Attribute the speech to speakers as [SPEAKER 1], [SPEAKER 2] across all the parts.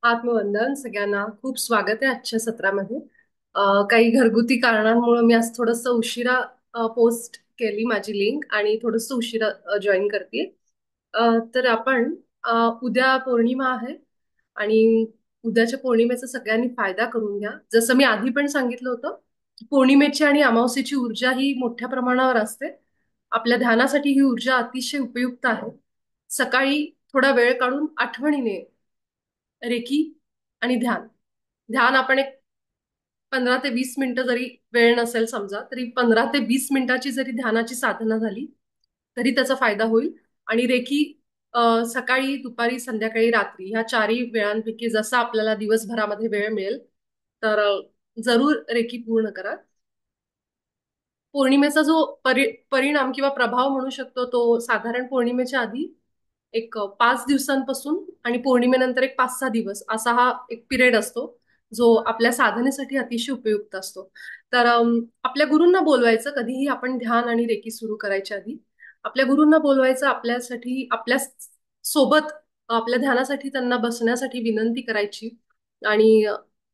[SPEAKER 1] आत्मवंदन सगळ्यांना. खूप स्वागत आहे आजच्या सत्रामध्ये. काही घरगुती कारणांमुळे मी आज थोडंसं उशिरा पोस्ट केली माझी लिंक आणि थोडंसं उशिरा जॉईन करते. तर आपण उद्या पौर्णिमा आहे आणि उद्याच्या पौर्णिमेचा सगळ्यांनी फायदा करून घ्या. जसं मी आधी पण सांगितलं होतं की पौर्णिमेची आणि अमावस्येची ऊर्जा ही मोठ्या प्रमाणावर असते. आपल्या ध्यानासाठी ही ऊर्जा अतिशय उपयुक्त आहे. सकाळी थोडा वेळ काढून आठवणीने रेकी आणि ध्यान ध्यान आपण एक 15 ते 20 मिनिटं जरी वेळ नसेल समजा तरी 15 ते 20 मिनिटाची जरी ध्यानाची साधना झाली तरी त्याचा फायदा होईल. आणि रेकी सकाळी दुपारी संध्याकाळी रात्री ह्या चारही वेळांपैकी जसा आपल्याला दिवसभरामध्ये वेळ मिळेल तर जरूर रेकी पूर्ण करा. पौर्णिमेचा जो परिणाम किंवा प्रभाव म्हणू शकतो तो साधारण पौर्णिमेच्या आधी एक 5 दिवसांपासून आणि पौर्णिमेनंतर एक 5-6 दिवस असा हा एक पिरियड असतो जो आपल्या साधनेसाठी अतिशय उपयुक्त असतो. तर आपल्या गुरूंना बोलवायचं कधीही आपण ध्यान आणि रेकी सुरू करायच्या आधी आपल्या गुरूंना बोलवायचं आपल्यासाठी आपल्या सोबत आपल्या ध्यानासाठी त्यांना बसण्यासाठी विनंती करायची. आणि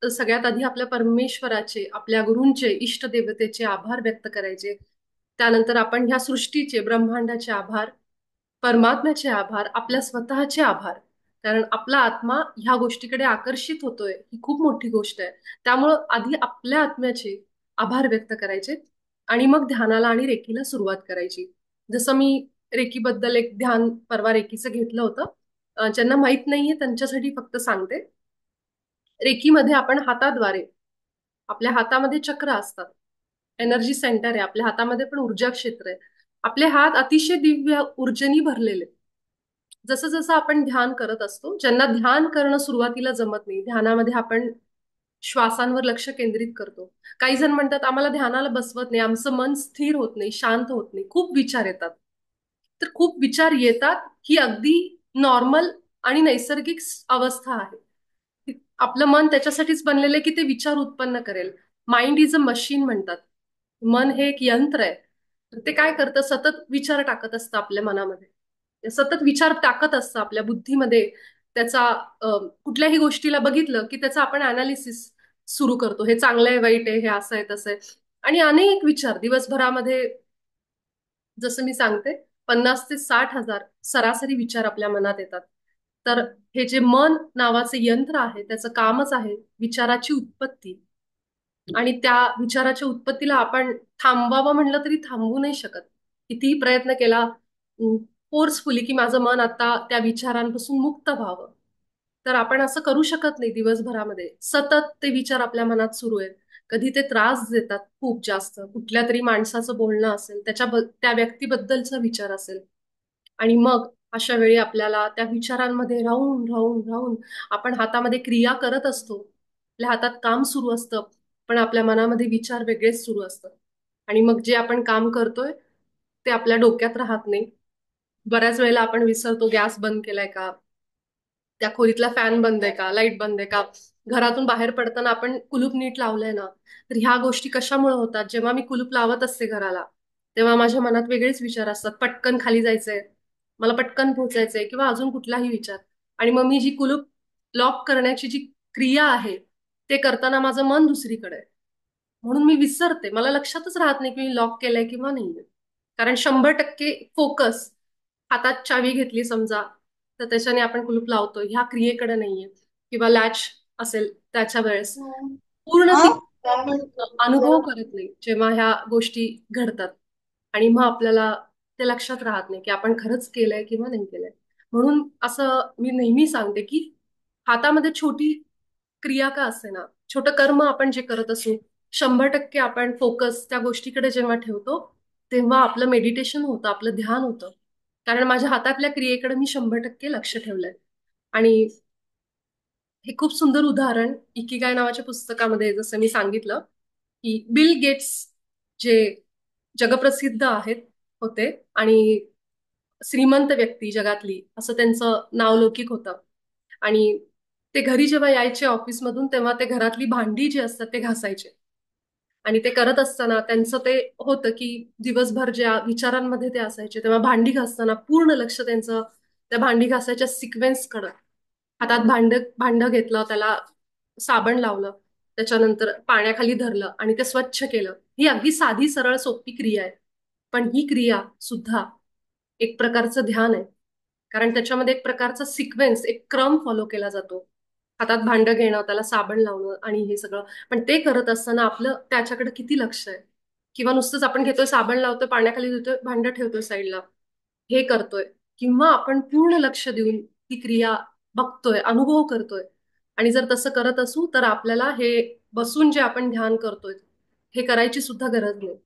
[SPEAKER 1] सगळ्यात आधी आपल्या परमेश्वराचे आपल्या गुरूंचे इष्ट देवतेचे आभार व्यक्त करायचे. त्यानंतर आपण ह्या सृष्टीचे ब्रह्मांडाचे आभार, परमात्म्याचे आभार, आपल्या स्वतःचे आभार. कारण आपला आत्मा ह्या गोष्टीकडे आकर्षित होतोय ही खूप मोठी गोष्ट आहे. त्यामुळं आधी आपल्या आत्म्याचे आभार व्यक्त करायचे आणि मग ध्यानाला आणि रेकीला सुरुवात करायची. जसं मी रेकीबद्दल एक ध्यान परवा रेकीचं घेतलं होतं. ज्यांना माहित नाहीये त्यांच्यासाठी फक्त सांगते. रेकीमध्ये आपण हाताद्वारे आपल्या हातामध्ये चक्र असतात. एनर्जी सेंटर आहे आपल्या हातामध्ये पण ऊर्जा क्षेत्र आहे. आपले हात अतिशय दिव्य ऊर्जेनी भरलेले. जसं जसं आपण ध्यान करत असतो ज्यांना ध्यान करणं सुरुवातीला जमत नाही ध्यानामध्ये आपण श्वासांवर लक्ष केंद्रित करतो. काही जण म्हणतात आम्हाला ध्यानाला बसवत नाही आमचं मन स्थिर होत नाही शांत होत नाही खूप विचार येतात. तर खूप विचार येतात ही अगदी नॉर्मल आणि नैसर्गिक अवस्था आहे. आपलं मन त्याच्यासाठीच बनलेलं आहे की ते विचार उत्पन्न करेल. माइंड इज अ मशीन म्हणतात. मन हे एक यंत्र आहे. तर ते काय करतं सतत विचार टाकत असतं आपल्या मनामध्ये सतत विचार टाकत असतं आपल्या बुद्धीमध्ये. त्याचा कुठल्याही गोष्टीला बघितलं की त्याचा आपण अनालिसिस सुरू करतो. हे चांगलं आहे वाईट आहे हे असं आहे तसं आहे. आणि अनेक विचार दिवसभरामध्ये जसं मी सांगते 50 ते 60 हजार सरासरी विचार आपल्या मनात येतात. तर हे जे मन नावाचे यंत्र आहे त्याचं कामच आहे विचाराची उत्पत्ती. आणि त्या विचाराच्या उत्पत्तीला आपण थांबवावं म्हणलं तरी थांबवू नाही शकत. कितीही प्रयत्न केला फोर्सफुली की माझं मन आता त्या विचारांपासून मुक्त व्हावं तर आपण असं करू शकत नाही. दिवसभरामध्ये सतत ते विचार आपल्या मनात सुरू आहेत. कधी ते त्रास देतात खूप जास्त कुठल्या तरी माणसाचं बोलणं असेल त्या व्यक्तीबद्दलचा विचार असेल. आणि मग अशा वेळी आपल्याला त्या विचारांमध्ये राहून राहून राहून आपण हातामध्ये क्रिया करत असतो आपल्या हातात काम सुरू असतं पण आपल्या मनामध्ये विचार वेगळेच सुरू असतात. आणि मग जे आपण काम करतोय ते आपल्या डोक्यात राहत नाही. बऱ्याच वेळेला आपण विसरतो गॅस बंद केलाय का त्या खोलीतला फॅन बंद आहे का लाईट बंद आहे का. घरातून बाहेर पडताना आपण कुलूप नीट लावलंय ना. तर ह्या गोष्टी कशामुळे होतात जेव्हा मी कुलूप लावत असते घराला तेव्हा माझ्या मनात वेगळेच विचार असतात. पटकन खाली जायचंय मला पटकन पोहोचायचंय किंवा अजून कुठलाही विचार. आणि मग मी जी कुलूप लॉक करण्याची जी क्रिया आहे ते करताना माझं मन दुसरीकडे आहे. म्हणून मी विसरते मला लक्षातच राहत नाही की मी लॉक केलंय किंवा नाहीये. कारण 100% फोकस हातात चावी घेतली समजा तर त्याच्याने आपण कुलूप लावतो ह्या क्रियेकडे नाहीये. किंवा लॅच असेल त्याच्या वेळेस पूर्ण ती आपण अनुभव करत नाही जेव्हा ह्या गोष्टी घडतात. आणि मग आपल्याला ते लक्षात राहत नाही की आपण खरंच केलंय किंवा नाही केलंय. म्हणून असं मी नेहमी सांगते की हातामध्ये छोटी क्रिया का असे ना छोटं कर्म आपण जे करत असू 100% आपण फोकस त्या गोष्टीकडे जेव्हा ठेवतो तेव्हा आपलं मेडिटेशन होतं आपलं ध्यान होतं. कारण माझ्या हातातल्या क्रियेकडे मी 100% लक्ष ठेवलंय. आणि हे खूप सुंदर उदाहरण इकिगाय नावाच्या पुस्तकामध्ये जसं मी सांगितलं की बिल गेट्स जे जगप्रसिद्ध आहेत होते आणि श्रीमंत व्यक्ती जगातली असं त्यांचं नावलौकिक होतं. आणि ते घरी जेव्हा यायचे ऑफिसमधून तेव्हा ते घरातली भांडी जी असतात ते घासायचे. आणि ते करत असताना त्यांचं ते होतं की दिवसभर ज्या विचारांमध्ये ते असायचे तेव्हा भांडी घासताना पूर्ण लक्ष त्यांचं त्या भांडी घासायच्या सिक्वेन्सकडं हातात भांड घेतलं, त्याला साबण लावलं, त्याच्यानंतर पाण्याखाली धरलं आणि ते स्वच्छ केलं. ही अगदी साधी सरळ सोपी क्रिया आहे. पण ही क्रिया सुद्धा एक प्रकारचं ध्यान आहे. कारण त्याच्यामध्ये एक प्रकारचा सिक्वेन्स, एक क्रम फॉलो केला जातो. हातात भांड घेणं, त्याला साबण लावणं आणि हे सगळं. पण ते करत असताना आपलं त्याच्याकडे किती लक्ष आहे? किंवा नुसतंच आपण घेतोय, साबण लावतोय, पाण्याखाली धुतोय, भांड ठेवतोय साईडला, हे करतोय. किंवा आपण पूर्ण लक्ष देऊन ती क्रिया बघतोय, अनुभव करतोय. आणि जर तसं करत असू तर आपल्याला हे बसून जे आपण ध्यान करतोय, हे करायची सुद्धा गरज नाही.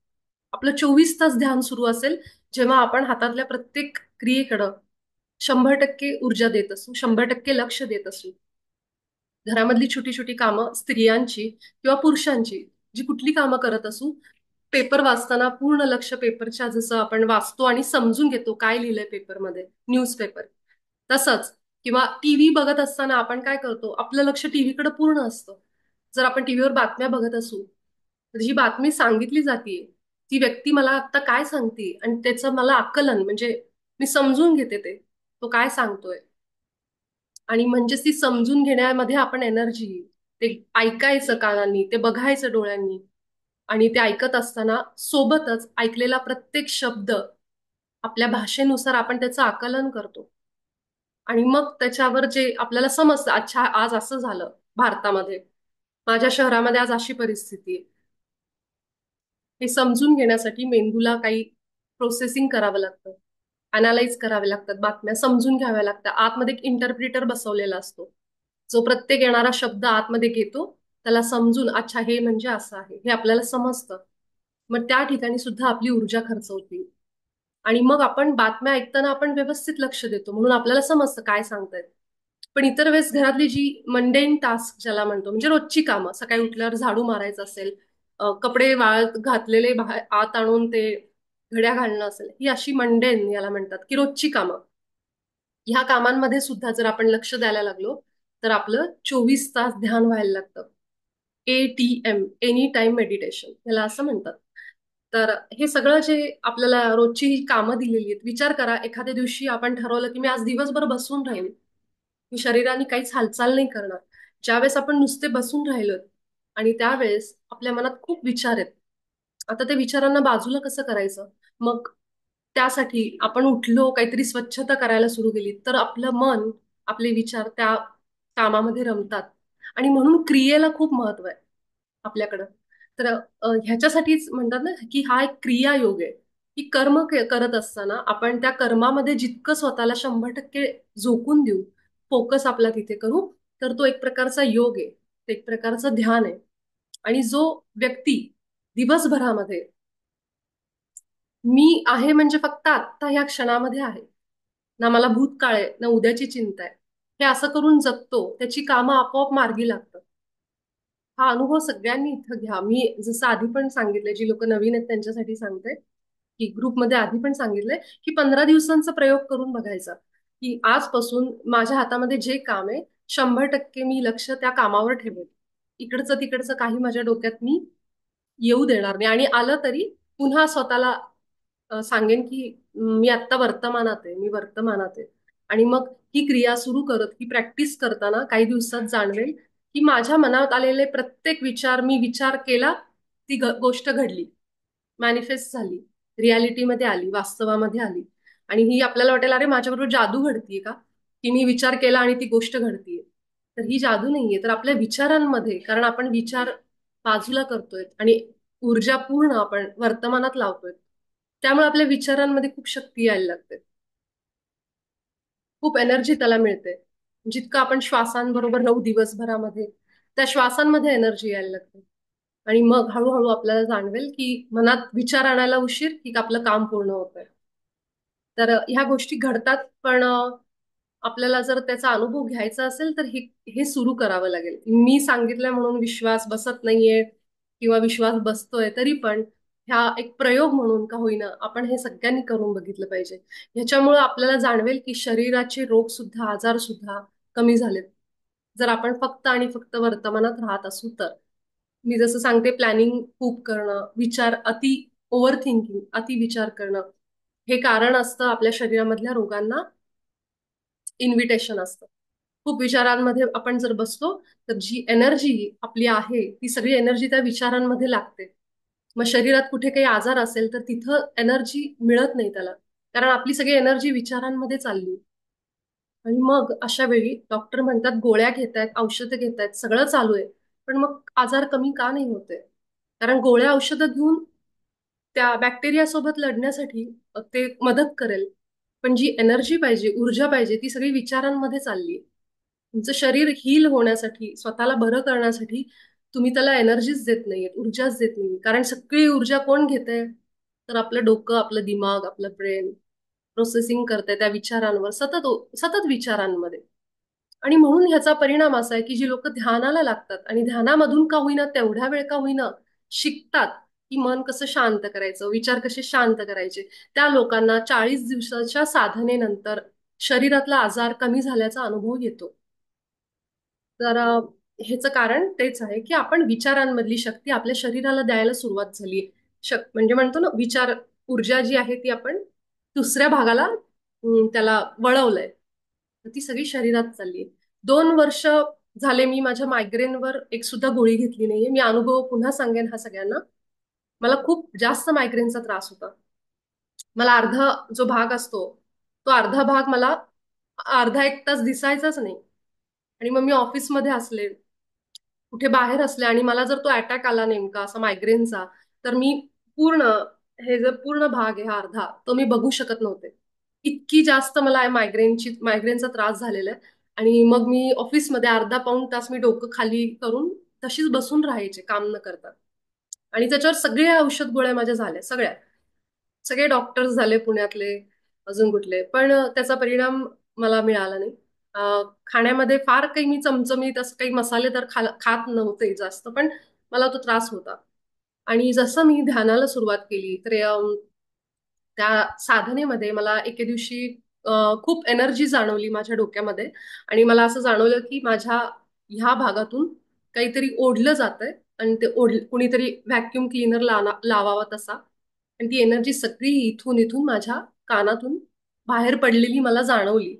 [SPEAKER 1] आपलं 24 तास ध्यान सुरू असेल, जेव्हा आपण हातातल्या प्रत्येक क्रियेकडं 100% ऊर्जा देत असू, 100% लक्ष देत असू. घरामधली छोटी छोटी कामं स्त्रियांची किंवा पुरुषांची जी कुठली कामं करत असू, पेपर वाचताना पूर्ण लक्ष पेपरच्या, जसं आपण वाचतो आणि समजून घेतो काय लिहिलंय पेपरमध्ये, न्यूजपेपर, तसंच. किंवा टीव्ही बघत असताना आपण काय करतो, आपलं लक्ष टीव्हीकडे पूर्ण असतं. जर आपण टीव्हीवर बातम्या बघत असू, तर जी बातमी सांगितली जाते, ती व्यक्ती मला आता काय सांगते आणि त्याचं मला आकलन, म्हणजे मी समजून घेते तो काय सांगतोय. आणि म्हणजेच ती समजून घेण्यामध्ये आपण एनर्जी, ते ऐकायचं कानांनी, ते बघायचं डोळ्यांनी. आणि ते ऐकत असताना सोबतच ऐकलेला प्रत्येक शब्द आपल्या भाषेनुसार आपण त्याचं आकलन करतो. आणि मग त्याच्यावर जे आपल्याला समजतं, अच्छा आज असं झालं भारतामध्ये, माझ्या शहरामध्ये आज अशी परिस्थिती आहे. हे समजून घेण्यासाठी मेंदूला काही प्रोसेसिंग करावं लागतं, अनालाइज करावे लागतात, बातम्या समजून घ्याव्या लागतात. आतमध्ये एक इंटरप्रिटर बसवलेला असतो, जो प्रत्येक येणारा शब्द आतमध्ये घेतो, त्याला समजून, अच्छा हे म्हणजे असं आहे, हे आपल्याला समजतं. मग त्या ठिकाणी सुद्धा आपली ऊर्जा खर्च होती. आणि मग आपण बातम्या ऐकताना आपण व्यवस्थित लक्ष देतो, म्हणून आपल्याला समजतं काय सांगतायत. पण इतर वेळेस घरातली जी मंडेन टास्क ज्याला म्हणतो, म्हणजे रोजची कामं, सकाळी उठल्यावर झाडू मारायचं असेल, कपडे वाळत घातलेले आत आणून ते घड्या घालणं असेल, ही अशी मंडेन याला म्हणतात, की रोजची कामं. ह्या कामांमध्ये सुद्धा जर आपण लक्ष द्यायला लागलो, तर आपलं 24 तास ध्यान व्हायला लागतं. ATM, एनी टाइम मेडिटेशन, याला असं म्हणतात. तर हे सगळं जे आपल्याला रोजची ही कामं दिलेली आहेत, विचार करा, एखाद्या दिवशी आपण ठरवलं की मी आज दिवसभर बसून राहीन, मी शरीराने काहीच हालचाल नाही करणार. ज्यावेळेस आपण नुसते बसून राहिलो आणि त्यावेळेस आपल्या मनात खूप विचार आहेत, आता त्या विचारांना बाजूला कसं करायचं? मग त्यासाठी आपण उठलो, काहीतरी स्वच्छता करायला सुरू केली, तर आपलं मन, आपले विचार त्या कामामध्ये रमतात. आणि म्हणून क्रियेला खूप महत्व आहे आपल्याकडं. तर ह्याच्यासाठीच म्हणतात ना, की हा एक क्रिया योग आहे. की कर्म करत असताना आपण त्या कर्मामध्ये जितकं स्वतःला 100% झोकून देऊ, फोकस आपला तिथे करू, तर तो एक प्रकारचा योग आहे, ते एक प्रकारचं ध्यान आहे. आणि जो व्यक्ती दिवसभरामध्ये मी आहे म्हणजे फक्त आत्ता ह्या क्षणामध्ये आहे, ना मला भूतकाळ आहे ना उद्याची चिंता आहे, हे असं करून जगतो, त्याची कामं आपोआप मार्गी लागतात. हा अनुभव सगळ्यांनी इथं घ्या. मी जसं आधी पण सांगितलंय, जी लोक नवीन आहेत त्यांच्यासाठी सांगते, की ग्रुपमध्ये आधी पण सांगितलंय, की 15 दिवसांचा प्रयोग करून बघायचा, की आजपासून माझ्या हातामध्ये जे काम आहे, 100% मी लक्ष त्या कामावर ठेवेल. इकडचं तिकडचं काही माझ्या डोक्यात मी येऊ देणार नाही. आणि आलं तरी पुन्हा स्वतःला सांगेन, की मी आत्ता वर्तमानात आहे, मी वर्तमानात आहे. आणि मग ही क्रिया सुरू करत, ही प्रॅक्टिस करताना काही दिवसात जाणवेल, की माझ्या मनात आलेले प्रत्येक विचार, मी विचार केला, ती गोष्ट घडली, मॅनिफेस्ट झाली, रियालिटीमध्ये आली, वास्तवामध्ये आली. आणि ही आपल्याला वाटेल, अरे माझ्याबरोबर जादू घडतीये का, की मी विचार केला आणि ती गोष्ट घडतीये. तर ही जादू नाहीये, तर आपल्या विचारांमध्ये, कारण आपण विचार बाजूला करतोय आणि ऊर्जा पूर्ण आपण वर्तमानात लावतोय, त्यामुळे आपल्या विचारांमध्ये खूप शक्ती यायला लागते, खूप एनर्जी त्याला मिळते. जितकं आपण श्वासांबरोबर राहू दिवसभरामध्ये, त्या श्वासांमध्ये एनर्जी यायला लागते. आणि मग हळूहळू आपल्याला जाणवेल, की मनात विचार आणायला उशीर की आपलं काम पूर्ण होतंय. तर ह्या गोष्टी घडतात. पण आपल्याला जर त्याचा अनुभव घ्यायचा असेल, तर हे हे सुरू करावं लागेल. मी सांगितलं म्हणून विश्वास बसत नाहीये किंवा विश्वास बसतोय, तरी पण ह्या एक प्रयोग म्हणून का होईना आपण हे सगळ्यांनी करून बघितलं पाहिजे. ह्याच्यामुळे आपल्याला जाणवेल की शरीराचे रोग सुद्धा, आजार सुद्धा कमी झालेत, जर आपण फक्त आणि फक्त वर्तमानात राहत असू तर. मी जसं सांगते, प्लॅनिंग खूप करणं, विचार अति, ओव्हर थिंकिंग, अति विचार करणं, हे कारण असतं आपल्या शरीरामधल्या रोगांना इन्व्हिटेशन असतं. खूप विचारांमध्ये आपण जर बसलो, तर जी एनर्जी आपली आहे ती सगळी एनर्जी त्या विचारांमध्ये लागते. मग शरीरात कुठे काही आजार असेल तर तिथं एनर्जी मिळत नाही त्याला, कारण आपली सगळी एनर्जी विचारांमध्ये चालली. आणि मग अशा वेळी डॉक्टर म्हणतात गोळ्या घेतायत, औषधं घेतायत, सगळं चालू आहे. पण मग आजार कमी का नाही होते? कारण गोळ्या औषधं घेऊन त्या बॅक्टेरिया सोबत लढण्यासाठी ते मदत करेल. पण जी एनर्जी पाहिजे, ऊर्जा पाहिजे, ती सगळी विचारांमध्ये चालली. तुमचं शरीर हील होण्यासाठी, स्वतःला बरं करण्यासाठी तुम्ही त्याला एनर्जीच देत नाहीये, ऊर्जाच देत नाही. कारण सगळी ऊर्जा कोण घेतंय? तर आपलं डोकं, आपलं दिमाग, आपलं ब्रेन प्रोसेसिंग करतंय त्या विचारांवर, सतत सतत विचारांमध्ये. आणि म्हणून ह्याचा परिणाम असा आहे की जी लोक ध्यानाला लागतात आणि ध्यानामधून का होईना, तेवढ्या वेळ का होईना, शिकतात की मन कसं शांत करायचं, विचार कसे शांत करायचे, त्या लोकांना 40 दिवसाच्या साधनेनंतर शरीरातला आजार कमी झाल्याचा अनुभव येतो. तर ह्याचं कारण तेच आहे की आपण विचारांमधली शक्ती आपल्या शरीराला द्यायला सुरुवात झाली. म्हणजे म्हणतो ना, विचार ऊर्जा जी आहे ती आपण दुसऱ्या भागाला त्याला वळवलंय. तर ती सगळी शरीरात चालली. 2 वर्ष झाले मी माझ्या मायग्रेनवर एक सुद्धा गोळी घेतली नाहीये. मी अनुभव पुन्हा सांगेन हा सगळ्यांना. मला खूप जास्त मायग्रेनचा त्रास होता. मला अर्धा जो भाग असतो, तो अर्धा भाग मला अर्धा एक तास दिसायचाच नाही. आणि मग मी ऑफिसमध्ये असले, कुठे बाहेर असले आणि मला जर तो अटॅक आला नेमका असा मायग्रेनचा, तर मी पूर्ण, हे जर पूर्ण भाग आहे हा अर्धा, तो मी बघू शकत नव्हते. इतकी जास्त मला मायग्रेनचा त्रास झालेला आहे. आणि मग मी ऑफिसमध्ये अर्धा पाऊण तास मी डोकं खाली करून तशीच बसून राहायचे काम न करता. आणि त्याच्यावर सगळे औषध गोळ्या माझ्या झाल्या, सगळ्या. सगळे डॉक्टर्स झाले पुण्यातले, अजून कुठले, पण त्याचा परिणाम मला मिळाला नाही. खाण्यामध्ये फार काही मी चमचमीत असं काही मसालेदार खात नव्हते जास्त, पण मला तो त्रास होता. आणि जसं मी ध्यानाला सुरुवात केली तर त्या साधनेमध्ये मला एके दिवशी खूप एनर्जी जाणवली माझ्या डोक्यामध्ये. आणि मला असं जाणवलं की माझ्या ह्या भागातून काहीतरी ओढलं जातंय. आणि ते कुणीतरी व्हॅक्युम क्लीनर लावावा तसा. आणि ती एनर्जी सगळी इथून इथून माझ्या कानातून बाहेर पडलेली मला जाणवली.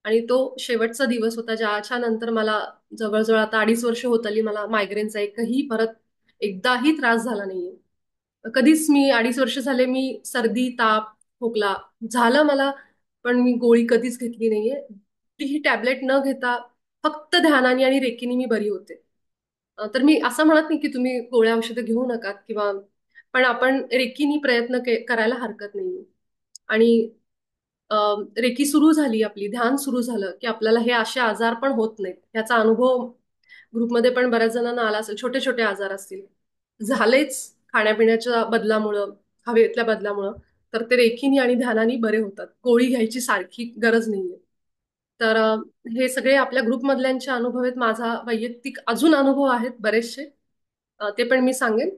[SPEAKER 1] आणि तो शेवटचा दिवस होता ज्याच्या नंतर मला जवळजवळ आता 2.5 वर्ष होत आली, मला मायग्रेनचा एकही परत एकदाही त्रास झाला नाहीये. कधीच मी 2.5 वर्ष झाले मी सर्दी, ताप, खोकला झालं मला, पण मी गोळी कधीच घेतली नाहीये. तीही टॅबलेट न घेता फक्त ध्यानाने आणि रेकीने मी बरी होते. तर मी असं म्हणत नाही की तुम्ही गोळ्या औषधं घेऊ नका किंवा, पण आपण रेकीनी प्रयत्न करायला हरकत नाही. आणि रेकी सुरू झाली, आपली ध्यान सुरू झालं की आपल्याला हे असे आजार पण होत नाहीत. ह्याचा अनुभव ग्रुपमध्ये पण बऱ्याच जणांना आला असेल. छोटे छोटे आजार असतील, झालेच खाण्यापिण्याच्या बदलामुळं, हवेतल्या बदलामुळं, तर ते रेखीनी आणि ध्यानानी बरे होतात. गोळी घ्यायची सारखी गरज नाहीये. तर हे सगळे आपल्या ग्रुपमधल्यांचे अनुभव आहेत. माझा वैयक्तिक अजून अनुभव आहेत बरेचसे, ते पण मी सांगेन.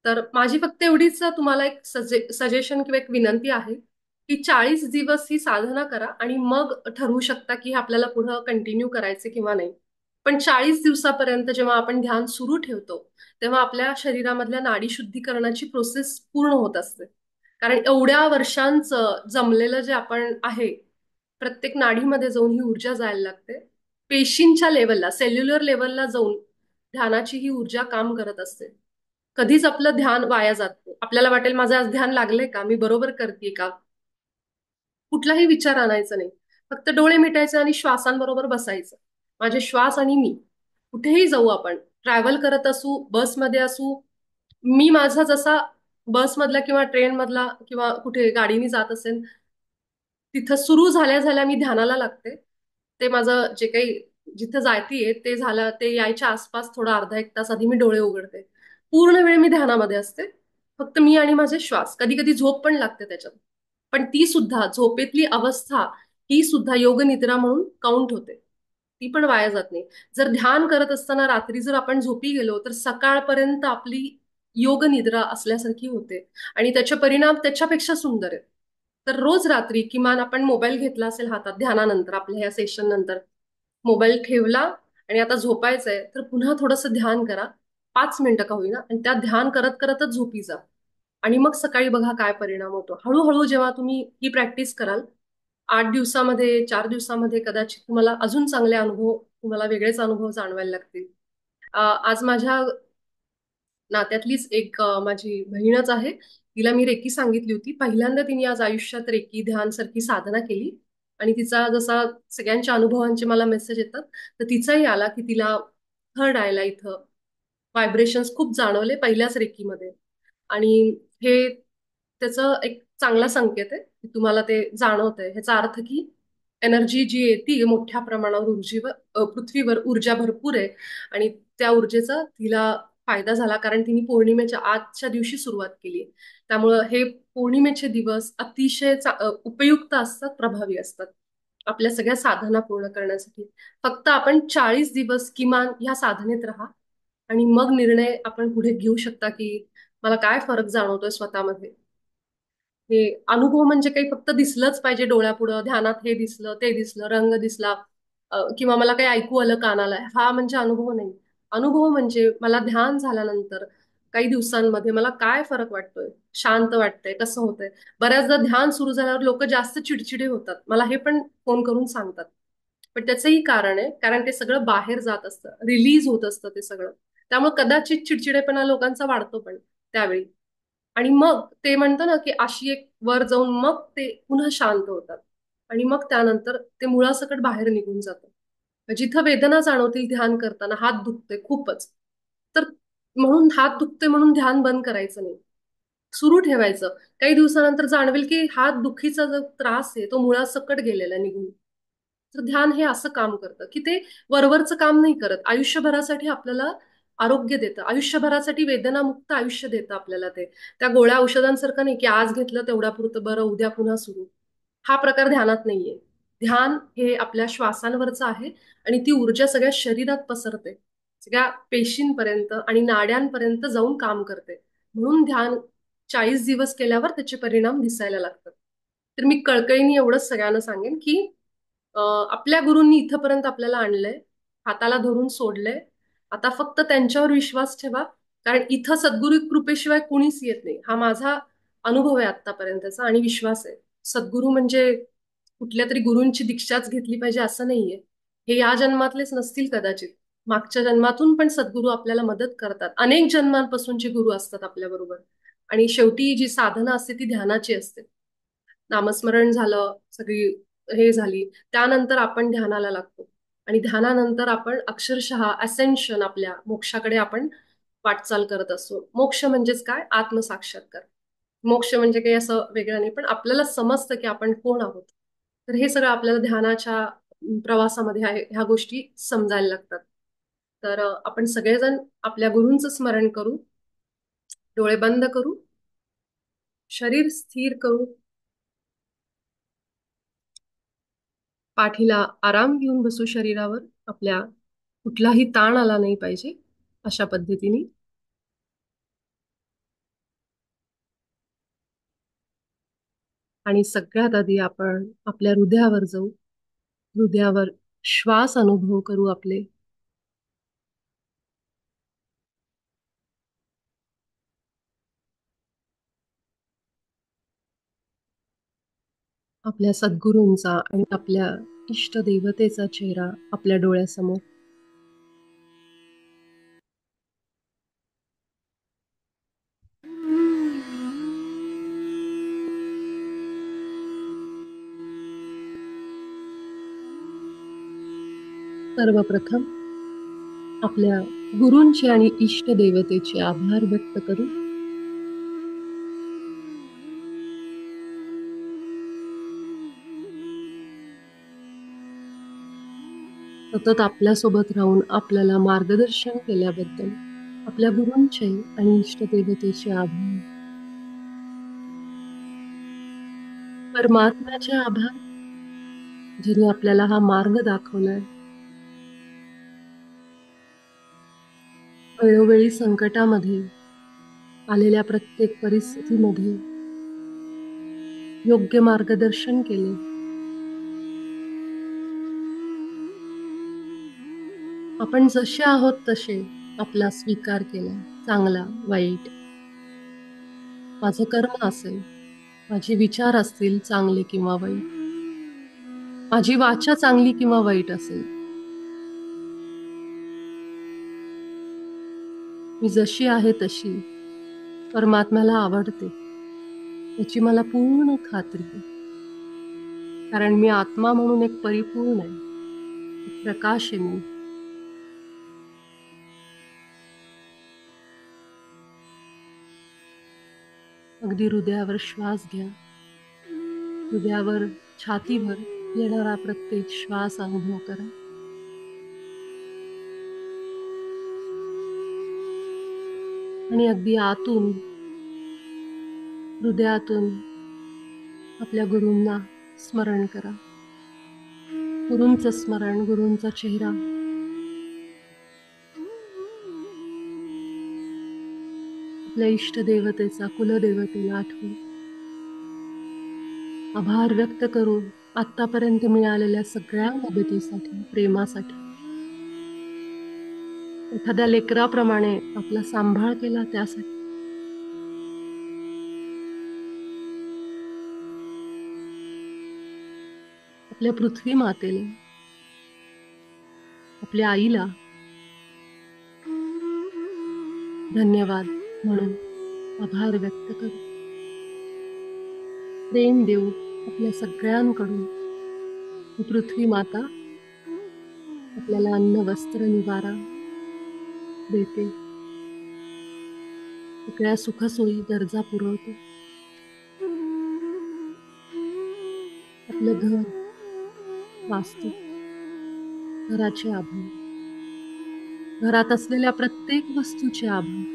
[SPEAKER 1] तर माझी फक्त एवढीच तुम्हाला एक सजेशन किंवा एक विनंती आहे की 40 दिवस ही साधना करा आणि मग ठरवू शकता की हे आपल्याला पुढं कंटिन्यू करायचे किंवा नाही. पण 40 दिवसापर्यंत जेव्हा आपण ध्यान सुरू ठेवतो, तेव्हा आपल्या शरीरामधल्या नाडी शुद्धीकरणाची प्रोसेस पूर्ण होत असते. कारण एवढ्या वर्षांचं जमलेलं जे आपण आहे, प्रत्येक नाडीमध्ये जाऊन ही ऊर्जा जायला लागते. पेशींच्या लेवलला, सेल्युलर लेवलला जाऊन ध्यानाची ही ऊर्जा काम करत असते. कधीच आपलं ध्यान वाया जात नाही. आपल्याला वाटेल माझं आज ध्यान लागलंय का, मी बरोबर करते का, कुठलाही विचार आणायचा नाही. फक्त डोळे मिटायचे आणि श्वासांबरोबर बसायचं. माझे श्वास आणि मी, कुठेही जाऊ आपण, ट्रॅव्हल करत असू, बसमध्ये असू, मी माझा जसा बसमधला किंवा ट्रेनमधला किंवा कुठे गाडीने जात असेल, तिथं सुरू झाल्या झाल्या मी ध्यानाला लागते. ते माझं जे काही जिथं जायतीये ते झालं, ते यायच्या आसपास थोडा अर्धा एक तास आधी मी डोळे उघडते. पूर्ण वेळ मी ध्यानामध्ये असते. फक्त मी आणि माझे श्वास. कधी कधी झोप पण लागते त्याच्यात. पण ती सुद्धा झोपेतली अवस्था, ही सुद्धा योगनिद्रा म्हणून काउंट होते. ती पण वाया जात नाही. जर ध्यान करत असताना रात्री जर आपण झोपी गेलो तर सकाळपर्यंत आपली योगनिद्रा असल्यासारखी होते. आणि त्याचे परिणाम त्याच्यापेक्षा सुंदर आहेत. तर रोज रात्री किमान आपण मोबाईल घेतला असेल हातात ध्यानानंतर, आपल्या ह्या सेशन नंतर मोबाईल ठेवला आणि आता झोपायचंय, तर पुन्हा थोडंसं ध्यान करा. 5 मिनिटं का होईना, आणि त्या ध्यान करत करतच झोपी जा. आणि मग सकाळी बघा काय परिणाम होतो. हळूहळू जेव्हा तुम्ही ही प्रॅक्टिस कराल, 8 दिवसामध्ये 4 दिवसामध्ये कदाचित तुम्हाला अजून चांगले अनुभव, तुम्हाला वेगळेच अनुभव जाणवायला लागतील. आज माझ्या नात्यातलीच एक माझी बहीणच आहे. तिला मी रेकी सांगितली होती. पहिल्यांदा तिने आज आयुष्यात रेकी ध्यान सारखी साधना केली आणि तिचा जसा सगळ्यांच्या अनुभवांचे मला मेसेज येतात, तर तिचाही आला की तिला थर्ड आयला इथं व्हायब्रेशन्स खूप जाणवले पहिल्याच रेकीमध्ये. आणि हे त्याचं एक चांगला संकेत आहे की तुम्हाला ते जाणवतंय. ह्याचा अर्थ की एनर्जी जी येते मोठ्या प्रमाणावर ऊर्जेवर, पृथ्वीवर ऊर्जा भरपूर आहे आणि त्या ऊर्जेचा तिला फायदा झाला, कारण तिने पौर्णिमेच्या आजच्या दिवशी सुरुवात केली. त्यामुळं हे पौर्णिमेचे दिवस अतिशय उपयुक्त असतात, प्रभावी असतात आपल्या सगळ्या साधना पूर्ण करण्यासाठी. फक्त आपण 40 दिवस किमान ह्या साधनेत राहा आणि मग निर्णय आपण पुढे घेऊ शकता की मला काय फरक जाणवतोय स्वतःमध्ये. हे अनुभव म्हणजे काही फक्त दिसलंच पाहिजे डोळ्यापुढं, ध्यानात हे दिसलं ते दिसलं रंग दिसला, किंवा मला काही ऐकू आलं कानाला, हा म्हणजे अनुभव नाही. अनुभव म्हणजे मला ध्यान झाल्यानंतर काही दिवसांमध्ये मला काय फरक वाटतोय, शांत वाटतंय, कसं होतंय. बऱ्याचदा ध्यान सुरू झाल्यावर लोक जास्त चिडचिडे होतात, मला हे पण फोन करून सांगतात. पण त्याचंही कारण आहे, कारण ते सगळं बाहेर जात असतं, रिलीज होत असतं ते सगळं. त्यामुळे कदाचित चिडचिडेपणा लोकांचा वाढतो पण त्यावेळी. आणि मग ते म्हणतं ना की अशी एक वर जाऊन मग ते पुन्हा शांत होतात आणि मग त्यानंतर ते मुळासकट बाहेर निघून जातं. जिथं वेदना जाणवतील ध्यान करताना, हात दुखते खूपच, तर म्हणून हात दुखते म्हणून ध्यान बंद करायचं नाही, सुरू ठेवायचं. काही दिवसानंतर जाणवेल की हात दुखीचा जो त्रास आहे तो मुळासकट गेलेला निघून. तर ध्यान हे असं काम करतं की ते वरवरचं काम नाही करत, आयुष्यभरासाठी आपल्याला आरोग्य देतं, आयुष्यभरासाठी वेदनामुक्त आयुष्य देतं आपल्याला ते. त्या गोळ्या औषधांसारखं नाही की आज घेतलं तेवढ्या पुरतं बरं, उद्या पुन्हा सुरू. हा प्रकार ध्यानात नाहीये. ध्यान हे आपल्या श्वासांवरचं आहे आणि ती ऊर्जा सगळ्या शरीरात पसरते, सगळ्या पेशींपर्यंत आणि नाड्यांपर्यंत जाऊन काम करते. म्हणून ध्यान 40 दिवस केल्यावर त्याचे परिणाम दिसायला लागतात. तर मी कळकळीने एवढंच सगळ्यांना सांगेन की आपल्या गुरूंनी इथपर्यंत आपल्याला आणलंय, हाताला धरून सोडलंय. आता फक्त त्यांच्यावर विश्वास ठेवा, कारण इथं सद्गुरू कृपेशिवाय कुणीच येत नाही. हा माझा अनुभव आहे आतापर्यंतचा आणि विश्वास आहे. सद्गुरू म्हणजे कुठल्या तरी गुरूंची दीक्षाच घेतली पाहिजे असं नाहीये. हे या जन्मातलेच नसतील कदाचित, मागच्या जन्मातून पण सद्गुरू आपल्याला मदत करतात. अनेक जन्मांपासूनचे गुरु असतात आपल्या बरोबर. आणि शेवटी जी साधना असते ती ध्यानाची असते. नामस्मरण झालं, सगळी हे झाली, त्यानंतर आपण ध्यानाला लागतो आणि ध्यानानंतर आपण अक्षरशः असेन्शन, आपल्या मोक्षाकडे आपण वाटचाल करत असतो. मोक्ष म्हणजेच काय? आत्मसाक्षात्कार. मोक्ष म्हणजे काही असं वेगळं नाही, पण आपल्याला समजतं की आपण कोण आहोत. तर हे सगळं आपल्याला ध्यानाच्या प्रवासामध्ये ह्या गोष्टी समजायला लागतात. तर आपण सगळेजण आपल्या गुरूंचं स्मरण करू, डोळे बंद करू, शरीर स्थिर करू, पाठीला आराम घेऊन बसू शरीरावर, आपल्या कुठलाही ताण आला नाही पाहिजे अशा पद्धतीने. आणि सगळ्यात आधी आपण आपल्या हृदयावर जाऊ, हृदयावर श्वास अनुभव करू आपले. आपल्या सद्गुरूंचा आणि आपल्या इष्टदेवतेचा चेहरा आपल्या डोळ्यासमोर. सर्वप्रथम आपल्या गुरूंचे आणि इष्टदेवतेचे आभार व्यक्त करू. सतत आपल्यासोबत राहून आपल्याला मार्गदर्शन केल्याबद्दल आपल्या गुरूंचे आणि इष्टदेवतेचे आभार. परमात्म्याचे आभार, जिने आपल्याला हा मार्ग दाखवलाय. वेळोवेळी संकटामध्ये, आलेल्या प्रत्येक परिस्थितीमध्ये योग्य मार्गदर्शन केले. आपण जसे आहोत तसे आपला स्वीकार केला, चांगला वाईट. माझं कर्म असेल, माझे विचार असतील चांगले किंवा वाईट, माझी वाचा चांगली किंवा वाईट असेल, मी जशी आहे तशी परमात्म्याला आवडते याची मला पूर्ण खात्री आहे. कारण मी आत्मा म्हणून एक परिपूर्ण आहे, एक प्रकाश आहे मी. अगदी हृदयावर श्वास घ्या. हृदयावर, छातीवर येणारा प्रत्येक श्वास अनुभव करा. आणि अगदी आतून, हृदयातून आपल्या गुरूंना स्मरण करा. गुरूंचं स्मरण, गुरूंचा चेहरा, आपल्या इष्टदेवतेचा, कुलदेवतेला आठवून आभार व्यक्त करू आतापर्यंत मिळालेल्या सगळ्या मदतीसाठी, प्रेमासाठी. एखाद्या लेकराप्रमाणे आपला सांभाळ केला त्यासाठी. आपल्या पृथ्वी मातेला, आपल्या आईला धन्यवाद म्हणून आभार व्यक्त करू. प्रेम देऊ आपल्या सगळ्यांकडून. ही पृथ्वी माता आपल्याला अन्न, वस्त्र, निवारा देते. सगळ्या सुखसोयी, गरजा पुरवते. आपलं घर, वास्तू, घराचे आभार. घरात असलेल्या प्रत्येक वस्तूचे आभार.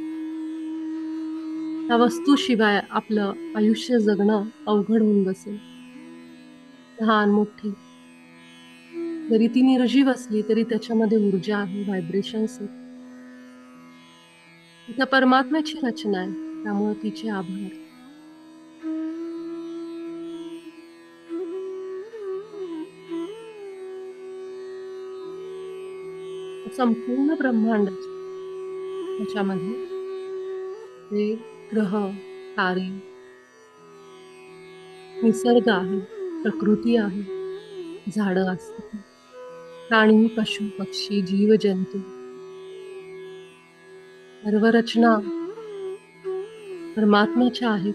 [SPEAKER 1] त्या वस्तूशिवाय आपलं आयुष्य जगणं अवघड होऊन बसेल. लहान मोठी, जरी ती निर्जीव असली तरी त्याच्यामध्ये ऊर्जा आहे, व्हायब्रेशन्स आहेत. त्या परमात्म्याची रचना आहे, त्यामुळे तिचे आभार. संपूर्ण ब्रह्मांड त्याच्यामध्ये ते ग्रह, तारे, निसर्ग आहे, प्रकृती आहे, झाडं असतात, प्राणी, पशु, पक्षी, जीव, जंतू. सर्व रचना परमात्म्याच्या आहेत.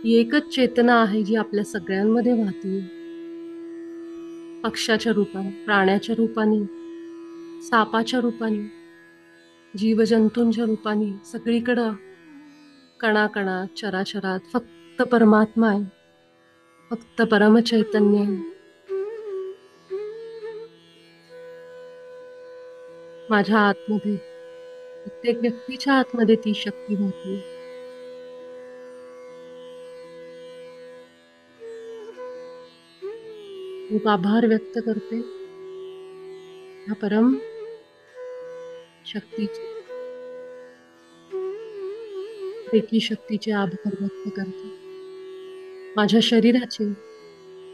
[SPEAKER 1] ही एकच चेतना आहे जी आपल्या सगळ्यांमध्ये वाहते. पक्षाच्या रूपाने, प्राण्याच्या रूपाने, सापाच्या रूपाने, जीवजंतूंच्या रूपाने, सगळीकडं कणाकणात, चराचरात फक्त परमात्मा आहे, फक्त परमचैतन्य आहे. माझ्या आतमध्ये, प्रत्येक व्यक्तीच्या आतमध्ये ती शक्ती होती. खूप आभार व्यक्त करते ह्या परम शक्तीचे, रेकी शक्तीचे आभार व्यक्त करते. माझ्या शरीराचे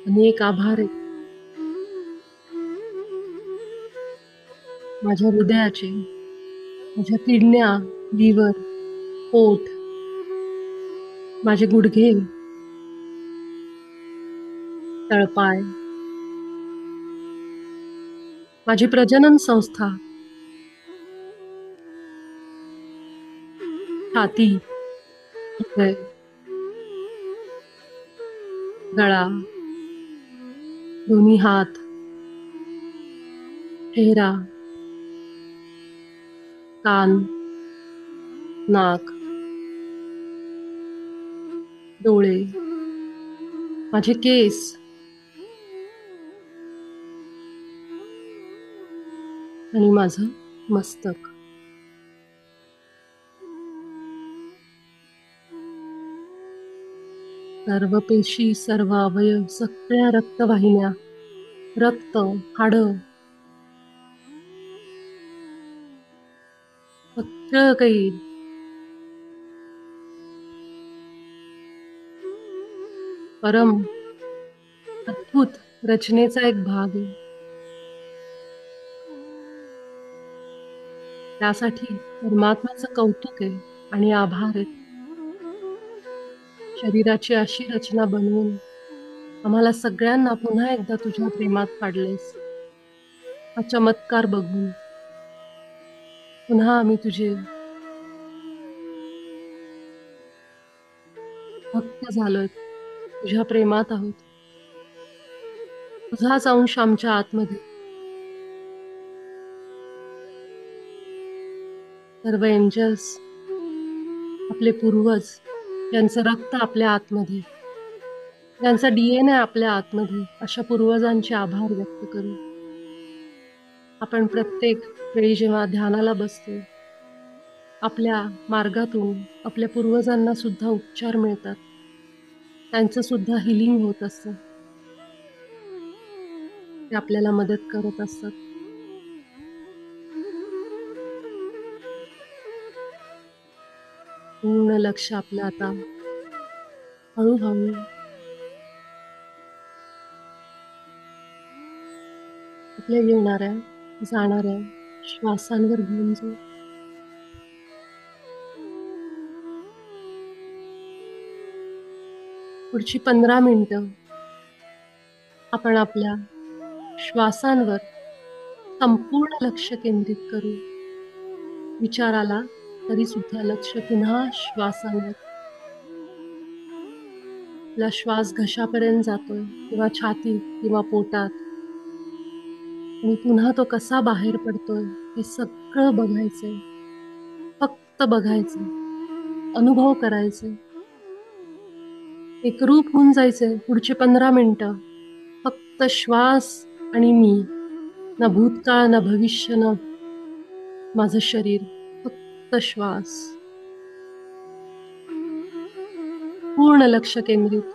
[SPEAKER 1] अनेक आभार आहेत. माझ्या हृदयाचे, माझ्या किडन्या, लिव्हर, पोट, माझे गुडघे, तळपाय, माझी प्रजनन संस्था, छाती, हृदय, गळा, दोन्ही हात, चेहरा, कान, नाक, डोळे, माझे केस, आणि माझं मस्तक. सर्व पेशी, सर्व अवयव, सगळ्या रक्तवाहिन्या, रक्त, हाडं, सगळं काही परम अद्भुत रचनेचा एक भाग आहे. त्यासाठी परमात्म्याचं कौतुक आहे आणि आभार आहे. शरीराची अशी रचना बनवून आम्हाला सगळ्यांना पुन्हा एकदा तुझ्या प्रेमात पाडलेस. हा चमत्कार बघून पुन्हा आम्ही तुझे भक्त झालोय, तुझ्या प्रेमात आहोत. तुझाच अंश आमच्या आतमध्ये. सर्व एंजल्स, आपले पूर्वज, ज्यांचं रक्त आपल्या आतमध्ये, ज्यांचा DNA आपल्या आतमध्ये, अशा पूर्वजांचे आभार व्यक्त करू. आपण प्रत्येक वेळी जेव्हा ध्यानाला बसतो, आपल्या मार्गातून आपल्या पूर्वजांना सुद्धा उपचार मिळतात, त्यांचं सुद्धा हिलिंग होत असतं. ते आपल्याला मदत करत असतात. पूर्ण लक्ष आपलं आता हळूहळू आपल्या येणाऱ्या जाणाऱ्या श्वासांवर घेऊन जाऊ. पुढची 15 मिनिटं आपण आपल्या श्वासांवर संपूर्ण लक्ष केंद्रित करू. विचार आला तरी सुद्धा लक्ष पुन्हा श्वासांवर. आपला श्वास घशापर्यंत जातोय किंवा छातीत किंवा पोटात, आणि पुन्हा तो कसा बाहेर पडतोय हे सगळं बघायचंय. फक्त बघायचं, अनुभव करायचे, एकरूप होऊन जायचंय. पुढची 15 मिनिटं फक्त श्वास आणि मी, ना भूतकाळ ना भविष्य ना माझं शरीर, फक्त श्वास. पूर्ण लक्ष केंद्रित.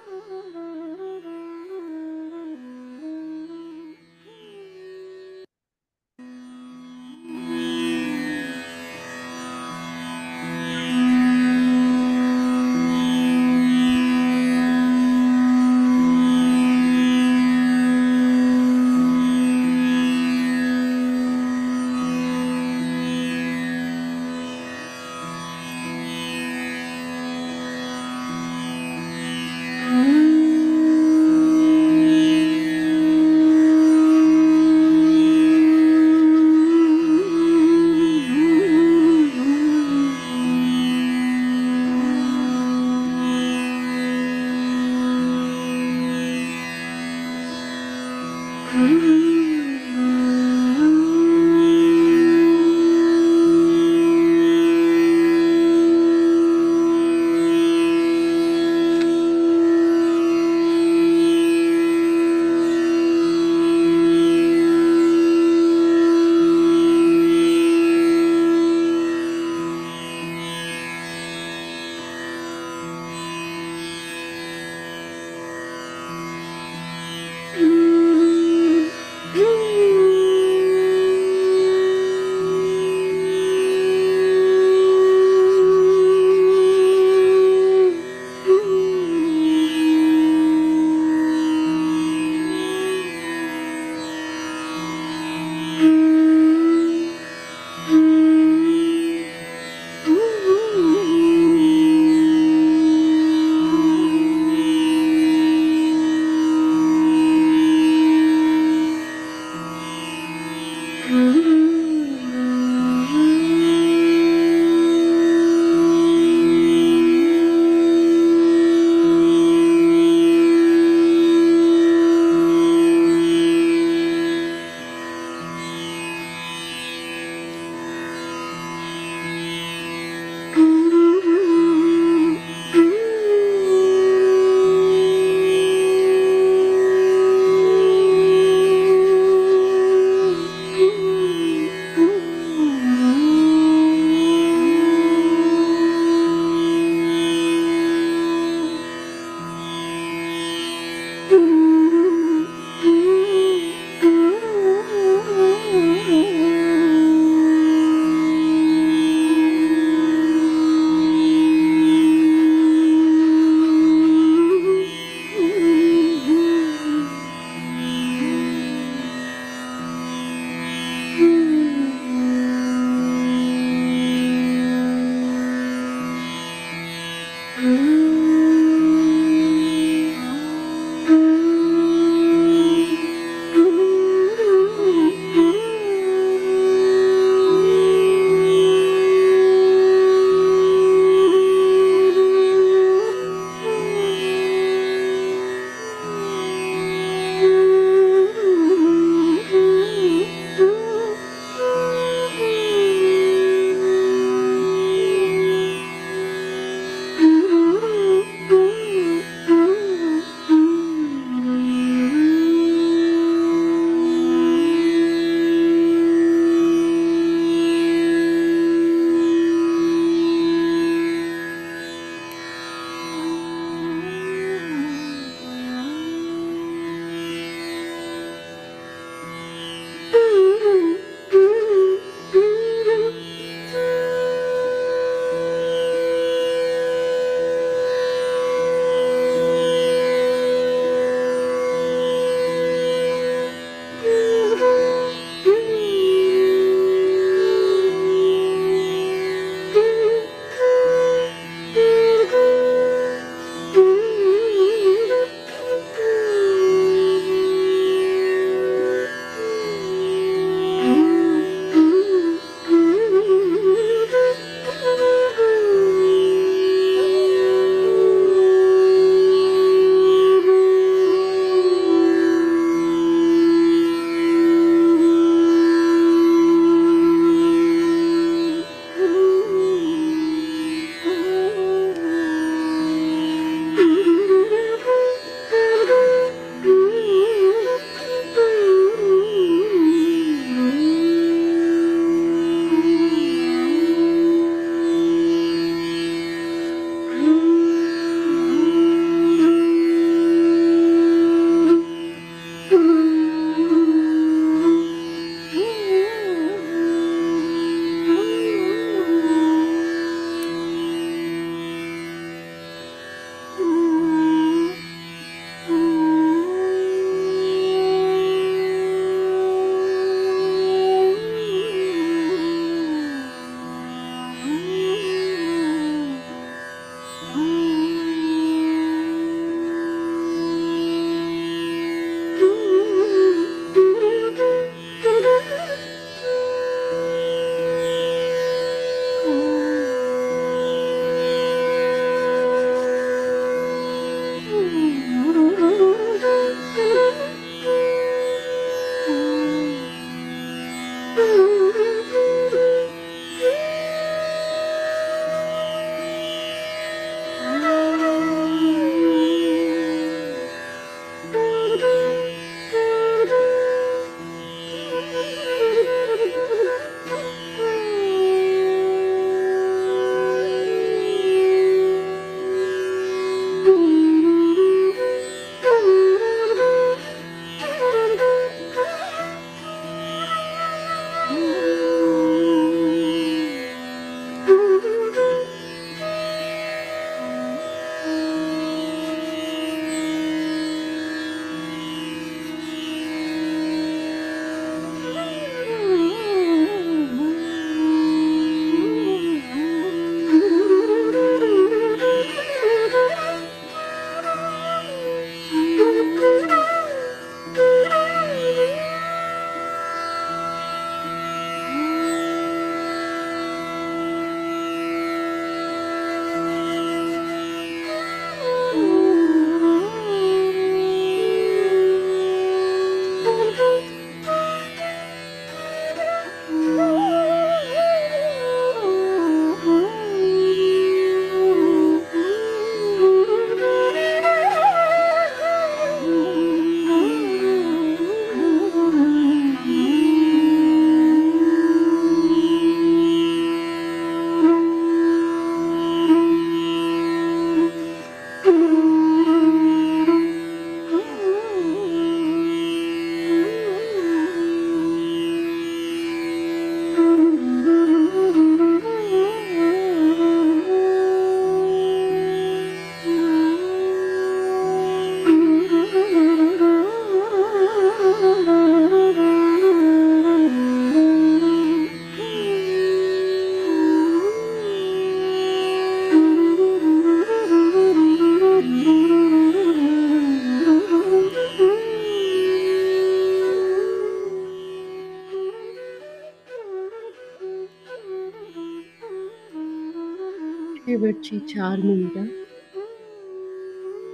[SPEAKER 1] शेवटची 4 मिनिटं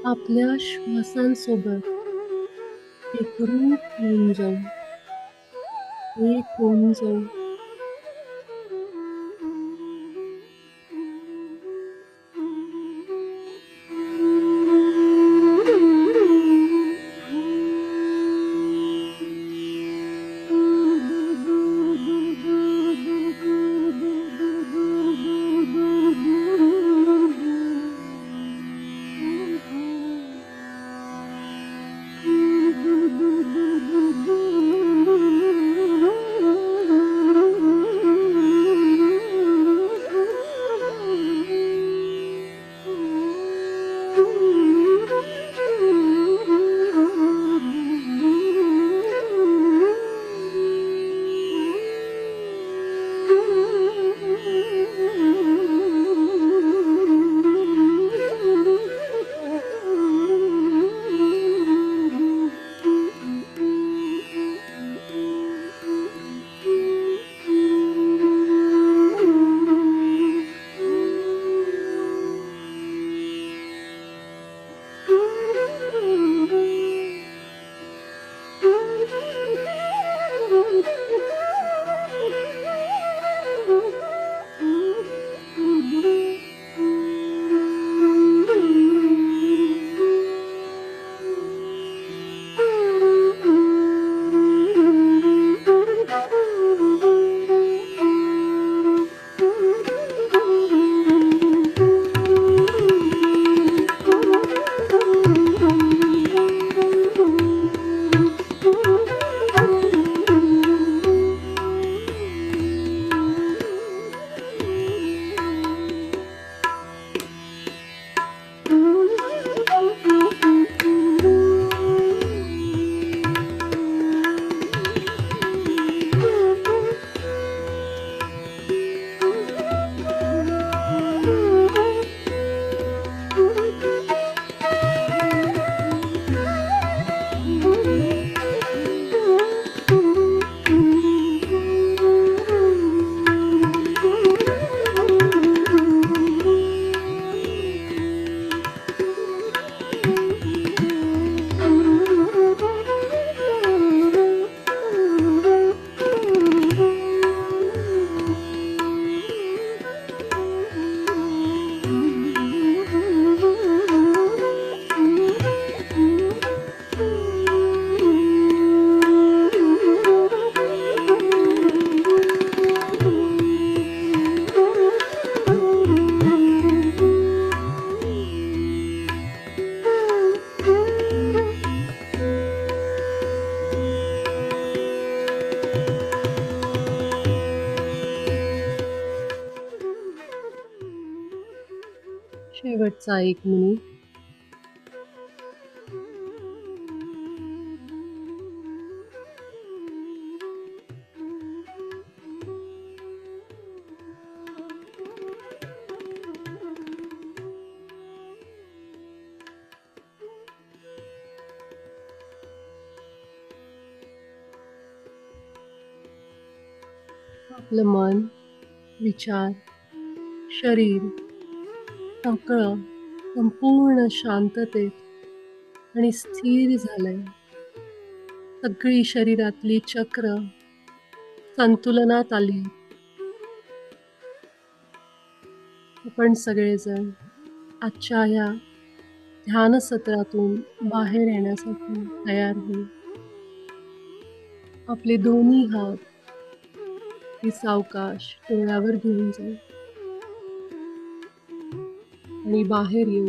[SPEAKER 1] आपल्या श्वासांसोबत एकरूप होऊन जाऊ, एक होऊन जाऊ. शेवटचा 1 मिनिट. आपलं मन, विचार, शरीर सगळं संपूर्ण शांततेत आणि स्थिर झालंय. सगळी शरीरातली चक्र संतुलनात आली. आपण सगळेजण आजच्या ह्या ध्यान सत्रातून बाहेर येण्यासाठी तयार होऊ. आपले दोन्ही हात ही सावकाश डोळ्यावर घेऊन जाऊ आणि बाहेर येऊ.